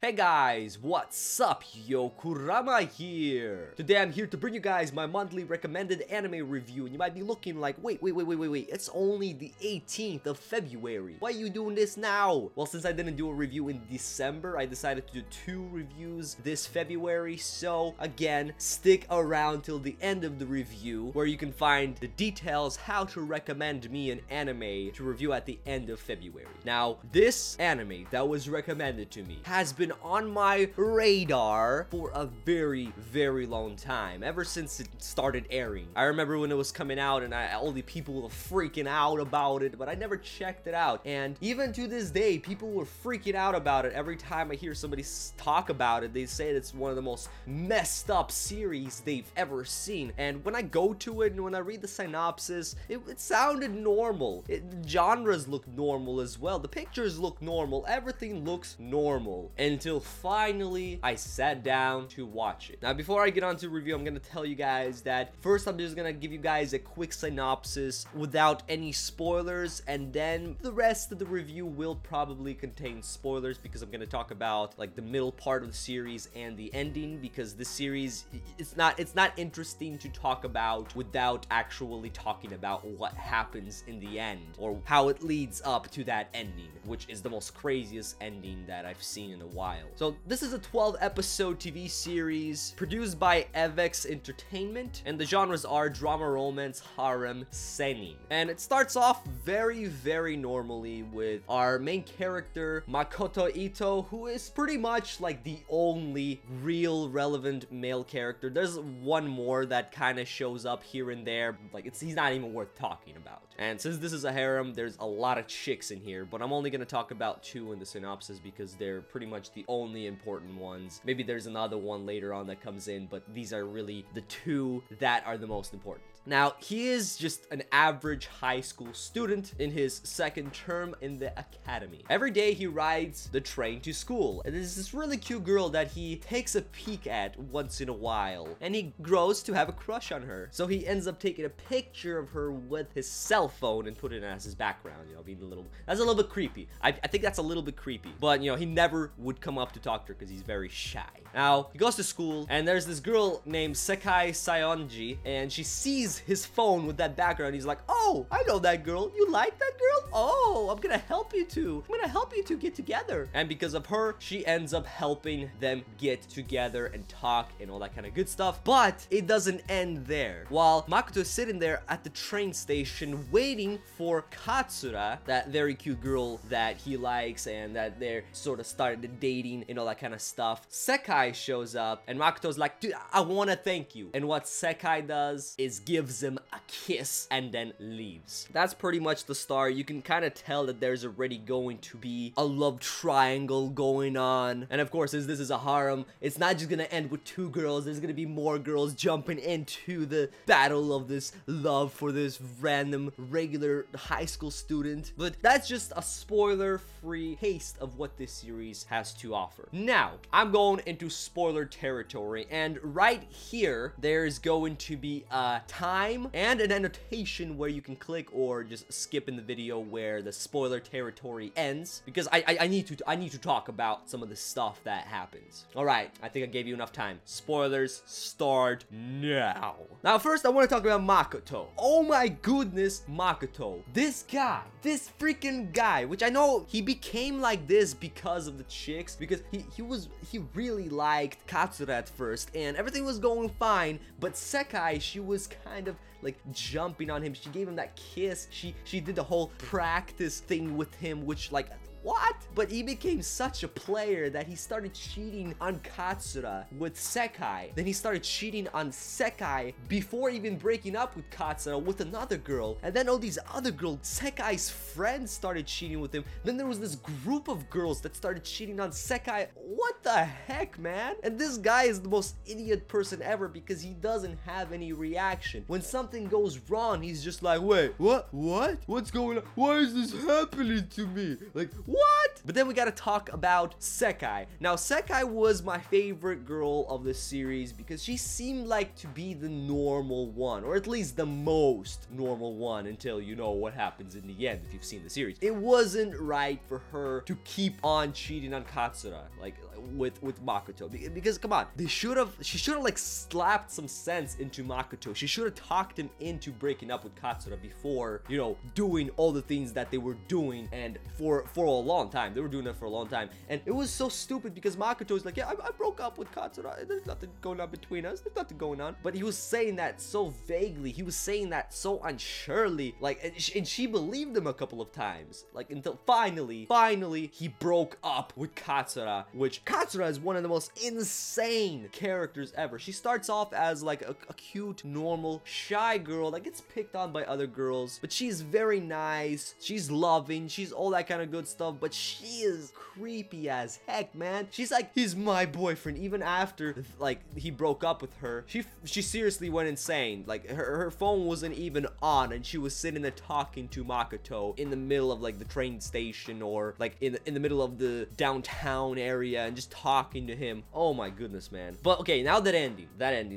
Hey guys, what's up? Yo, Kurama here. Today I'm here to bring you guys my monthly recommended anime review, and you might be looking like, wait, it's only the 18th of February. Why are you doing this now? Well, since I didn't do a review in December, I decided to do 2 reviews this February, so again, stick around till the end of the review where you can find the details how to recommend me an anime to review at the end of February. Now, this anime that was recommended to me has been on my radar for a very long time, ever since it started airing. I remember when it was coming out and all the people were freaking out about it, but I never checked it out. And even to this day, people were freaking out about it. Every time I hear somebody talk about it, they say it's one of the most messed up series they've ever seen. And when I go to it and when I read the synopsis, it sounded normal. Genres look normal as well. The pictures look normal. Everything looks normal. Until finally I sat down to watch it. Now, before I get on to review, I'm gonna tell you guys that first I'm just gonna give you guys a quick synopsis without any spoilers, and then the rest of the review will probably contain spoilers because I'm gonna talk about like the middle part of the series and the ending, because this series, it's not interesting to talk about without actually talking about what happens in the end or how it leads up to that ending, which is the most craziest ending that I've seen in a while. So this is a 12-episode TV series produced by Avex Entertainment, and the genres are drama, romance, harem, seinen. And it starts off very normally with our main character Makoto Ito, who is pretty much like the only real relevant male character. There's one more that kind of shows up here and there, like he's not even worth talking about. And since this is a harem, there's a lot of chicks in here, but I'm only going to talk about 2 in the synopsis because they're pretty much the only important ones. Maybe there's another one later on that comes in, but these are really the 2 that are the most important. Now, he is just an average high school student in his 2nd term in the academy. Every day he rides the train to school, and there's this really cute girl that he takes a peek at once in a while, and he grows to have a crush on her. So he ends up taking a picture of her with his cell phone and put it as his background, you know, being that's a little bit creepy. I think that's a little bit creepy, but you know, he never would come up to talk to her because he's very shy. Now, he goes to school, and there's this girl named Sekai Sayonji, and she sees his phone with that background. He's like, oh, I know that girl. You like that girl? Oh, I'm gonna help you two. I'm gonna help you two get together. And because of her, she ends up helping them get together and talk and all that kind of good stuff. But it doesn't end there. While Makoto is sitting there at the train station waiting for Katsura, that very cute girl that he likes and that they're sort of started dating and all that kind of stuff, Sekai shows up, and Makoto's like, dude, I want to thank you. And what Sekai does is gives him a kiss and then leaves. That's pretty much the start. You can kind of tell that there's already going to be a love triangle going on. And of course, as this is a harem, it's not just gonna end with 2 girls. There's gonna be more girls jumping into the battle of this love for this random regular high school student. But that's just a spoiler-free taste of what this series has to offer. Now, I'm going into spoiler territory, and right here, there's going to be a time and an annotation where you can click or just skip in the video where the spoiler territory ends, because I need to talk about some of the stuff that happens. All right, I think I gave you enough time. Spoilers start now. Now, first I want to talk about Makoto. Oh my goodness, Makoto. This guy, this freaking guy, which I know he became like this because of the chicks, because he really liked Katsura at first and everything was going fine, but Sekai, she was kind of like jumping on him. She gave him that kiss. She did the whole practice thing with him, which like, what? But he became such a player that he started cheating on Katsura with Sekai. Then he started cheating on Sekai before even breaking up with Katsura with another girl. And then all these other girls, Sekai's friends, started cheating with him. Then there was this group of girls that started cheating on Sekai. What the heck, man? And this guy is the most idiot person ever because he doesn't have any reaction. When something goes wrong, he's just like, wait, what? What's going on? Why is this happening to me? Like, what? But then we gotta talk about Sekai. Now, Sekai was my favorite girl of the series because she seemed like to be the normal one, or at least the most normal one, until you know what happens in the end if you've seen the series. It wasn't right for her to keep on cheating on Katsura. Like, with Makoto, because come on, she should have like slapped some sense into Makoto. She should have talked him into breaking up with Katsura before, you know, doing all the things that they were doing, and for a long time. They were doing it for a long time, and it was so stupid because Makoto is like, yeah, I broke up with Katsura, there's nothing going on between us, there's nothing going on. But he was saying that so vaguely, he was saying that so unsurely, like, and she believed him a couple of times, like, until finally he broke up with Katsura, which Katsura is one of the most insane characters ever. She starts off as like a cute, normal, shy girl that gets picked on by other girls, but she's very nice, she's loving, she's all that kind of good stuff, but she is creepy as heck, man. She's like, he's my boyfriend, even after like he broke up with her. She seriously went insane. Like her phone wasn't even on, and she was sitting there talking to Makoto in the middle of like the train station, or like in the middle of the downtown area, and just talking to him. Oh my goodness, man. But okay, now that ending,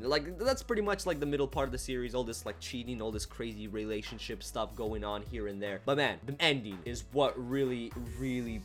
like that's pretty much like the middle part of the series, all this like cheating, all this crazy relationship stuff going on here and there. But man, the ending is what really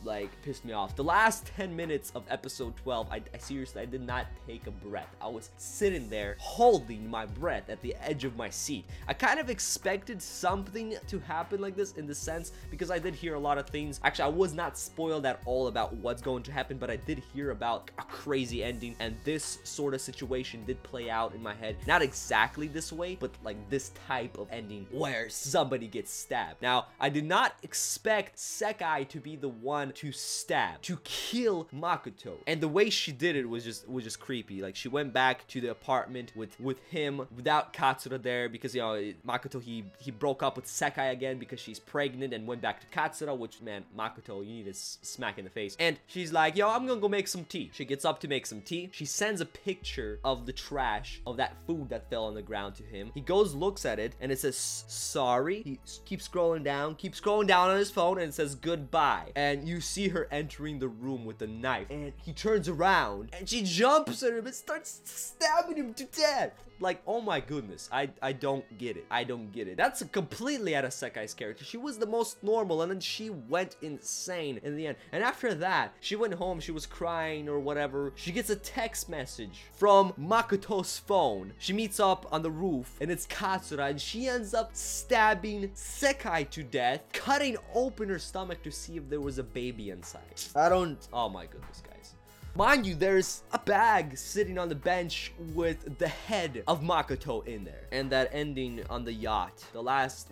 like pissed me off. The last 10 minutes of episode 12, I seriously, I did not take a breath. I was sitting there holding my breath at the edge of my seat. I kind of expected something to happen like this, in the sense, because I did hear a lot of things. Actually, I was not spoiled at all about what's going to happen, but I did hear about a crazy ending, and this sort of situation did play out in my head. Not exactly this way, but like this type of ending where somebody gets stabbed. Now, I did not expect Sekai to be the one to stab, to kill Makoto, and the way she did it was just creepy. Like, she went back to the apartment with him without Katsura there, because, you know, Makoto, he broke up with Sekai again because she's pregnant, and went back to Katsura, which, man, Makoto, you need a smack in the face. And she's like, yo, I'm gonna go make some tea. She gets up to make some tea. She sends a picture of the trash of that food that fell on the ground to him. He goes, looks at it, and it says sorry. He keeps scrolling down on his phone, and it says goodbye. And you see her entering the room with a knife, and he turns around and she jumps at him and starts stabbing him to death. Like, oh my goodness, I don't get it. I don't get it. That's completely out of Sekai's character. She was the most normal, and then she went insane in the end. And after that, she went home, she was crying or whatever. She gets a text message from Makoto's phone. She meets up on the roof, and it's Katsura, and she ends up stabbing Sekai to death, cutting open her stomach to see if there was a baby inside. Oh my goodness, guys. Mind you, there's a bag sitting on the bench with the head of Makoto in there. And that ending on the yacht,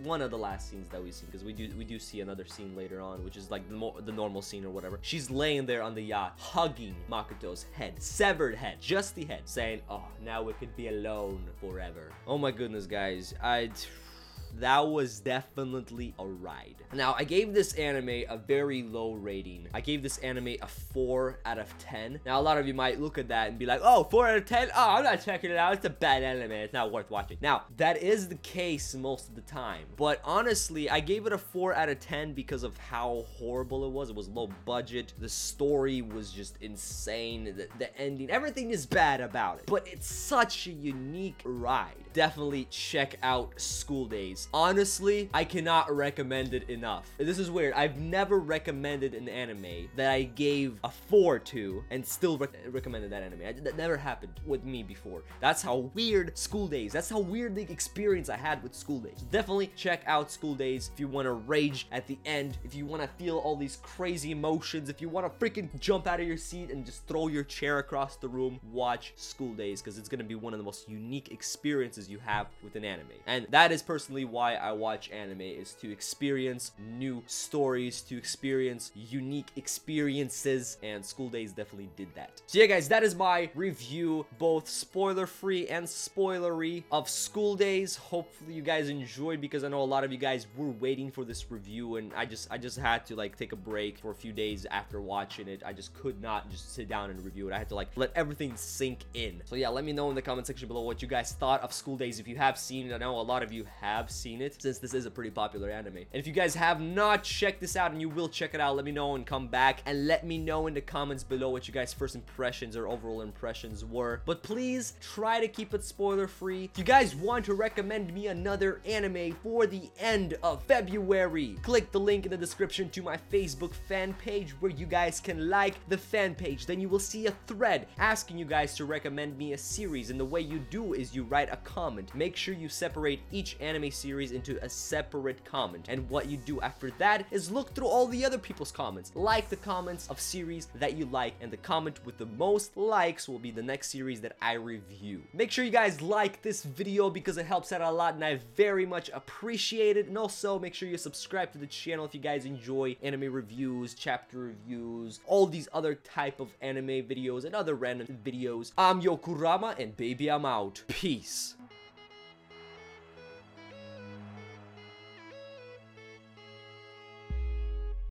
one of the last scenes that we see, because we do see another scene later on, which is like the normal scene or whatever. She's laying there on the yacht, hugging Makoto's head, severed head, just the head, saying, oh, now we could be alone forever. Oh my goodness, guys. That was definitely a ride. Now, I gave this anime a very low rating. I gave this anime a 4 out of 10. Now, a lot of you might look at that and be like, oh, 4 out of 10? Oh, I'm not checking it out. It's a bad anime. It's not worth watching. Now, that is the case most of the time. But honestly, I gave it a 4 out of 10 because of how horrible it was. It was low budget. The story was just insane. The ending, everything is bad about it. But it's such a unique ride. Definitely check out School Days. Honestly, I cannot recommend it enough. This is weird. I've never recommended an anime that I gave a 4 to and still recommended that anime. That never happened with me before. That's how weird School Days. That's how weird the experience I had with School Days. Definitely check out School Days if you want to rage at the end, if you want to feel all these crazy emotions, if you want to freaking jump out of your seat and just throw your chair across the room. Watch School Days, because it's going to be one of the most unique experiences you have with an anime. And that is personally why I watch anime, is to experience new stories, to experience unique experiences, and School Days definitely did that. So yeah, guys, that is my review, both spoiler-free and spoilery, of School Days. Hopefully you guys enjoyed, because I know a lot of you guys were waiting for this review, and I just had to like take a break for a few days after watching it. I just could not just sit down and review it. I had to like let everything sink in. So yeah, let me know in the comment section below what you guys thought of School Days, if you have seen it. I know a lot of you have seen seen it, since this is a pretty popular anime. And if you guys have not checked this out and you will check it out, let me know and come back and let me know in the comments below what you guys' first impressions or overall impressions were. But please try to keep it spoiler free. If you guys want to recommend me another anime for the end of February, click the link in the description to my Facebook fan page where you guys can like the fan page. Then you will see a thread asking you guys to recommend me a series, and the way you do is you write a comment. Make sure you separate each anime series into a separate comment, and what you do after that is look through all the other people's comments, like the comments of series that you like, and the comment with the most likes will be the next series that I review. Make sure you guys like this video because it helps out a lot and I very much appreciate it. And also make sure you subscribe to the channel if you guys enjoy anime reviews, chapter reviews, all these other type of anime videos and other random videos. I'm Yokurama, and baby, I'm out. Peace.